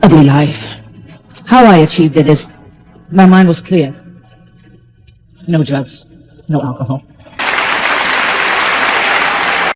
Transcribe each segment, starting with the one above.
ugly life. How I achieved it is my mind was clear. No drugs, no alcohol.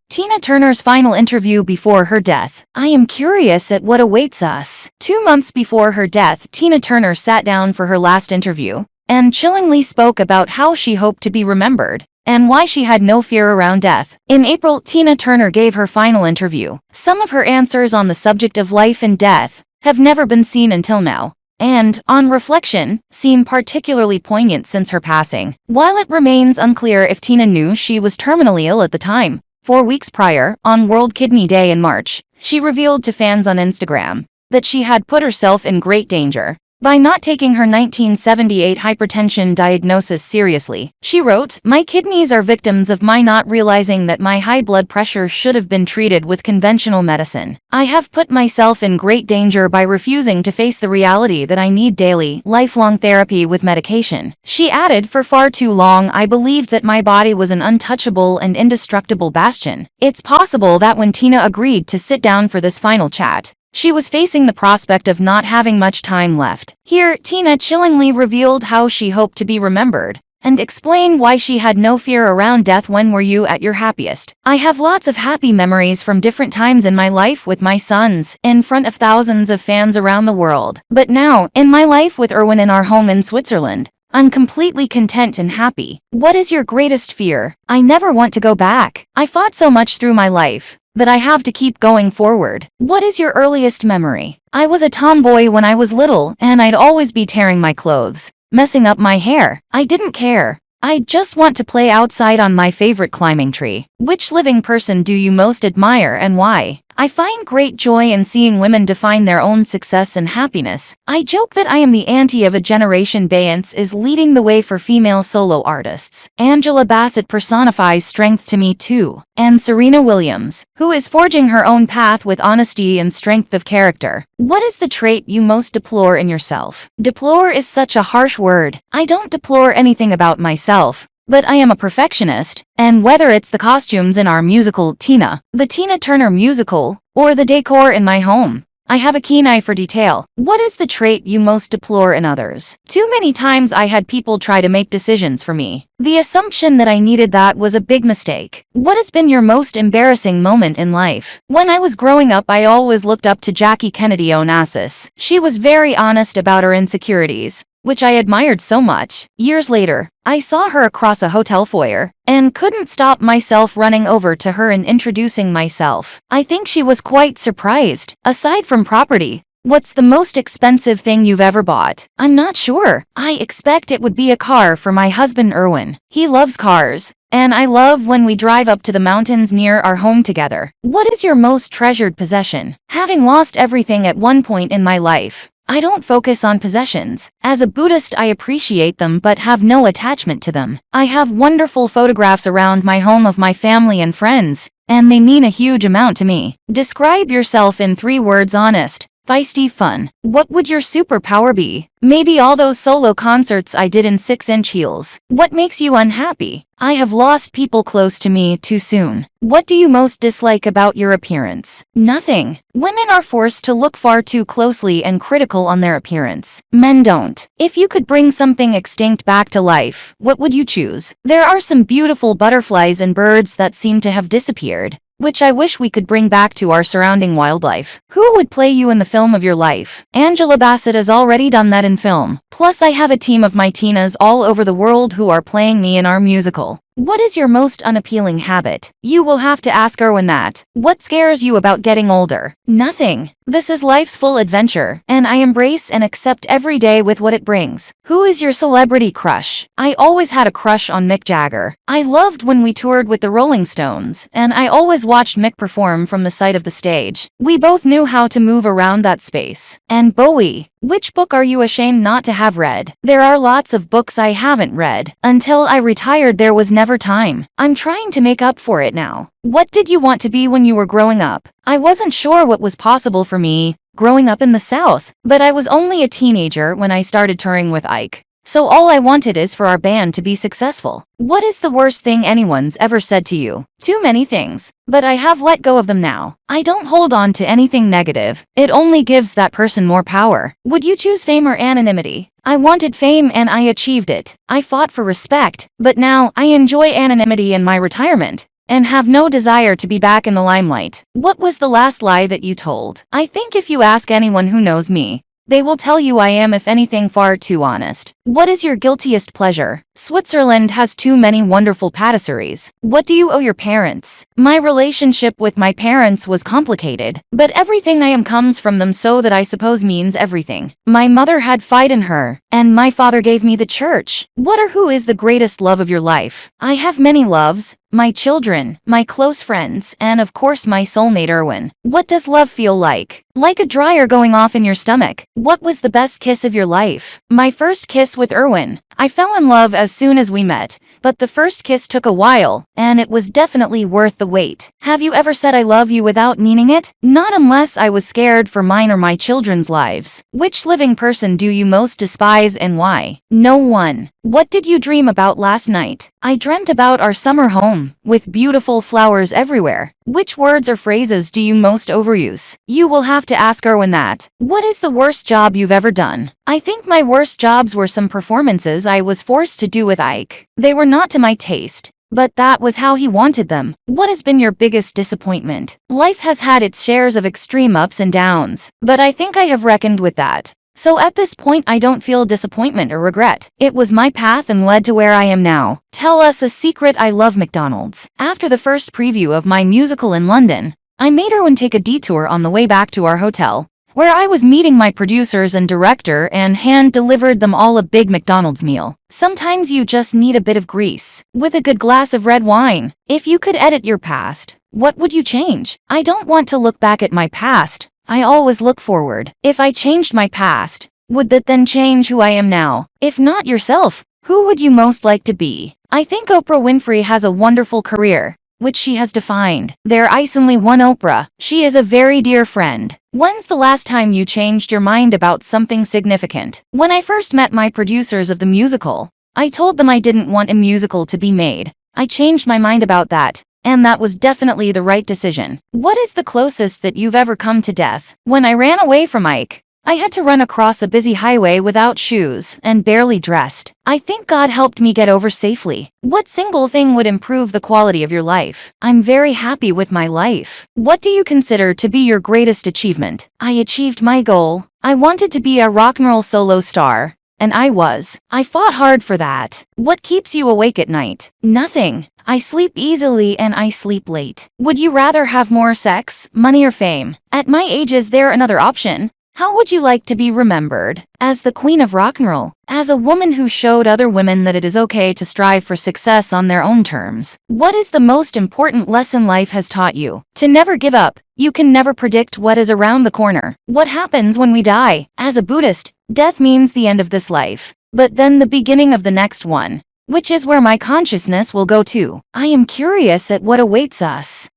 Tina Turner's final interview before her death. I am curious at what awaits us. 2 months before her death, Tina Turner sat down for her last interview and chillingly spoke about how she hoped to be remembered and why she had no fear around death. In April, Tina Turner gave her final interview. Some of her answers on the subject of life and death have never been seen until now, and, on reflection, seem particularly poignant since her passing. While it remains unclear if Tina knew she was terminally ill at the time, 4 weeks prior, on World Kidney Day in March, she revealed to fans on Instagram that she had put herself in great danger by not taking her 1978 hypertension diagnosis seriously. She wrote, "My kidneys are victims of my not realizing that my high blood pressure should have been treated with conventional medicine. I have put myself in great danger by refusing to face the reality that I need daily, lifelong therapy with medication." She added, "For far too long, I believed that my body was an untouchable and indestructible bastion." It's possible that when Tina agreed to sit down for this final chat, she was facing the prospect of not having much time left. Here, Tina chillingly revealed how she hoped to be remembered and explained why she had no fear around death. "When were you at your happiest? I have lots of happy memories from different times in my life with my sons, in front of thousands of fans around the world. But now, in my life with Erwin in our home in Switzerland, I'm completely content and happy." What is your greatest fear? I never want to go back. I fought so much through my life that I have to keep going forward. What is your earliest memory? I was a tomboy when I was little, and I'd always be tearing my clothes, messing up my hair. I didn't care. I just want to play outside on my favorite climbing tree. Which living person do you most admire and why? I find great joy in seeing women define their own success and happiness. I joke that I am the auntie of a generation. Beyonce is leading the way for female solo artists. Angela Bassett personifies strength to me too. And Serena Williams, who is forging her own path with honesty and strength of character. What is the trait you most deplore in yourself? Deplore is such a harsh word. I don't deplore anything about myself, but I am a perfectionist, and whether it's the costumes in our musical Tina, the Tina Turner musical, or the decor in my home, I have a keen eye for detail. What is the trait you most deplore in others? Too many times I had people try to make decisions for me. The assumption that I needed that was a big mistake. What has been your most embarrassing moment in life? When I was growing up, I always looked up to Jackie Kennedy Onassis. She was very honest about her insecurities, which I admired so much. Years later, I saw her across a hotel foyer and couldn't stop myself running over to her and introducing myself. I think she was quite surprised. Aside from property, what's the most expensive thing you've ever bought? I'm not sure. I expect it would be a car for my husband Erwin. He loves cars, and I love when we drive up to the mountains near our home together. What is your most treasured possession? Having lost everything at one point in my life, I don't focus on possessions. As a Buddhist, I appreciate them but have no attachment to them. I have wonderful photographs around my home of my family and friends, and they mean a huge amount to me. Describe yourself in 3 words: honest, feisty, fun. What would your superpower be? Maybe all those solo concerts I did in 6-inch heels. What makes you unhappy? I have lost people close to me too soon. What do you most dislike about your appearance? Nothing. Women are forced to look far too closely and critical on their appearance. Men don't. If you could bring something extinct back to life, what would you choose? There are some beautiful butterflies and birds that seem to have disappeared, which I wish we could bring back to our surrounding wildlife. Who would play you in the film of your life? Angela Bassett has already done that in film. Plus, I have a team of my Tinas all over the world who are playing me in our musical. What is your most unappealing habit? You will have to ask Erwin that. What scares you about getting older? Nothing. This is life's full adventure, and I embrace and accept every day with what it brings. Who is your celebrity crush? I always had a crush on Mick Jagger. I loved when we toured with the Rolling Stones, and I always watched Mick perform from the side of the stage. We both knew how to move around that space. And Bowie. Which book are you ashamed not to have read? There are lots of books I haven't read. Until I retired, there was never time. I'm trying to make up for it now. What did you want to be when you were growing up? I wasn't sure what was possible for me growing up in the South, but I was only a teenager when I started touring with Ike. So all I wanted is for our band to be successful. What is the worst thing anyone's ever said to you? Too many things. But I have let go of them now. I don't hold on to anything negative. It only gives that person more power. Would you choose fame or anonymity? I wanted fame and I achieved it. I fought for respect, but now I enjoy anonymity in my retirement and have no desire to be back in the limelight. What was the last lie that you told? I think if you ask anyone who knows me, they will tell you I am, if anything, far too honest. What is your guiltiest pleasure? Switzerland has too many wonderful patisseries. What do you owe your parents? My relationship with my parents was complicated, but everything I am comes from them, so that I suppose means everything. My mother had fight in her, and my father gave me the church. What or who is the greatest love of your life? I have many loves. My children, my close friends, and of course my soulmate Erwin. What does love feel like? Like a dryer going off in your stomach. What was the best kiss of your life? My first kiss with Erwin. I fell in love as soon as we met, but the first kiss took a while, and it was definitely worth the wait. Have you ever said I love you without meaning it? Not unless I was scared for mine or my children's lives. Which living person do you most despise and why? No one. What did you dream about last night? I dreamt about our summer home, with beautiful flowers everywhere. Which words or phrases do you most overuse? You will have to ask Erwin that. What is the worst job you've ever done? I think my worst jobs were some performances I was forced to do with Ike. They were not to my taste, but that was how he wanted them. What has been your biggest disappointment? Life has had its shares of extreme ups and downs, but I think I have reckoned with that. So at this point I don't feel disappointment or regret. It was my path and led to where I am now. Tell us a secret. I love McDonald's. After the first preview of my musical in London, I made Erwin take a detour on the way back to our hotel, where I was meeting my producers and director, and hand-delivered them all a big McDonald's meal. Sometimes you just need a bit of grease, with a good glass of red wine. If you could edit your past, what would you change? I don't want to look back at my past. I always look forward. If I changed my past, would that then change who I am now? If not yourself, who would you most like to be? I think Oprah Winfrey has a wonderful career, which she has defined. There is only one Oprah. She is a very dear friend. When's the last time you changed your mind about something significant? When I first met my producers of the musical, I told them I didn't want a musical to be made. I changed my mind about that, and that was definitely the right decision. What is the closest that you've ever come to death? When I ran away from Ike, I had to run across a busy highway without shoes and barely dressed. I think God helped me get over safely. What single thing would improve the quality of your life? I'm very happy with my life. What do you consider to be your greatest achievement? I achieved my goal. I wanted to be a rock and roll solo star, and I was. I fought hard for that. What keeps you awake at night? Nothing. I sleep easily and I sleep late. Would you rather have more sex, money, or fame? At my age, is there another option? How would you like to be remembered? As the queen of rock and roll? As a woman who showed other women that it is okay to strive for success on their own terms? What is the most important lesson life has taught you? To never give up. You can never predict what is around the corner. What happens when we die? As a Buddhist, death means the end of this life, but then the beginning of the next one, which is where my consciousness will go to. I am curious at what awaits us.